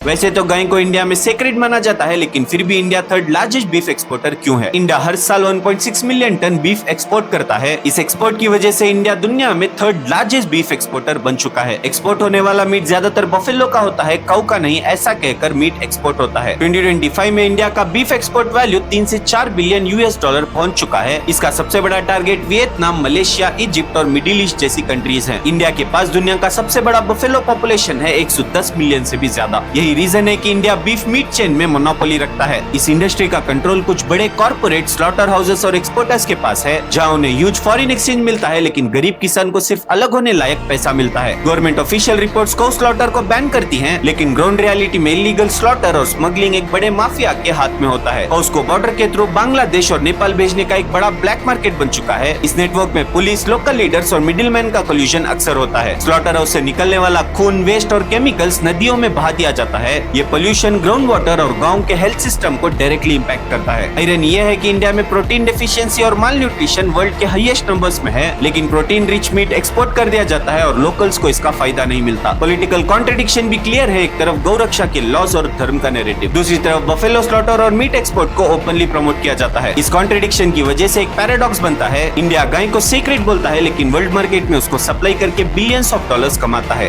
वैसे तो गाय को इंडिया में सेक्रेड माना जाता है, लेकिन फिर भी India third largest beef exporter क्यों है? इंडिया हर साल 1.6 मिलियन टन बीफ एक्सपोर्ट करता है। इस एक्सपोर्ट की वजह से इंडिया दुनिया में थर्ड लार्जेस्ट बीफ एक्सपोर्टर बन चुका है। एक्सपोर्ट होने वाला मीट ज्यादातर बफेलो का होता है, काऊ का नहीं, ऐसा कहकर मीट एक्सपोर्ट होता है। 2025 में इंडिया का बीफ एक्सपोर्ट वैल्यू 3 से 4 बिलियन US$ पहुंच चुका है। इसका सबसे बड़ा टारगेट वियतनाम, मलेशिया, इजिप्ट और मिडिल ईस्ट जैसी कंट्रीज है। इंडिया के पास दुनिया का सबसे बड़ा बफेलो पॉपुलेशन है, 110 मिलियन से भी ज्यादा। यही रीजन है कि इंडिया बीफ मीट चेन में मोनोपोली रखता है। इस इंडस्ट्री का कंट्रोल कुछ बड़े कॉर्पोरेट, स्लॉटर हाउसेस और एक्सपोर्टर्स के पास है, जहां उन्हें ह्यूज फॉरेन एक्सचेंज मिलता है, लेकिन गरीब किसान को सिर्फ अलग होने लायक पैसा मिलता है। गवर्नमेंट ऑफिशियल रिपोर्ट्स को स्लॉटर को बैन करती हैं, लेकिन ग्राउंड रियलिटी में इलीगल स्लॉटर और स्मगलिंग एक बड़े माफिया के हाथ में होता है और उसको बॉर्डर के थ्रू बांग्लादेश और नेपाल भेजने का एक बड़ा ब्लैक मार्केट बन चुका है। इस नेटवर्क में पुलिस, लोकल लीडर्स और मिडिलमैन का कोल्यूशन अक्सर होता है। स्लॉटर हाउस से निकलने वाला खून, वेस्ट और केमिकल्स नदियों में बहा दिया जाता है। ये पोल्यूशन ग्राउंड वाटर और गांव के हेल्थ सिस्टम को डायरेक्टली इंपैक्ट करता है। आयरन ये है कि इंडिया में प्रोटीन डेफिशिएंसी और माल न्यूट्रिशन वर्ल्ड के हाईएस्ट नंबर्स में है, लेकिन प्रोटीन रिच मीट एक्सपोर्ट कर दिया जाता है और लोकल्स को इसका फायदा नहीं मिलता। पॉलिटिकल कॉन्ट्रडिक्शन भी क्लियर है, एक तरफ गौ रक्षा के लॉस और धर्म का नैरेटिव, दूसरी तरफ बफेलो स्लॉटर और मीट एक्सपोर्ट को ओपनली प्रमोट किया जाता है। इस कॉन्ट्रडिक्शन की वजह से एक पैराडॉक्स बनता है। इंडिया गाय को सीक्रेट बोलता है, लेकिन वर्ल्ड मार्केट में उसको सप्लाई करके बिलियंस ऑफ डॉलर्स कमाता है।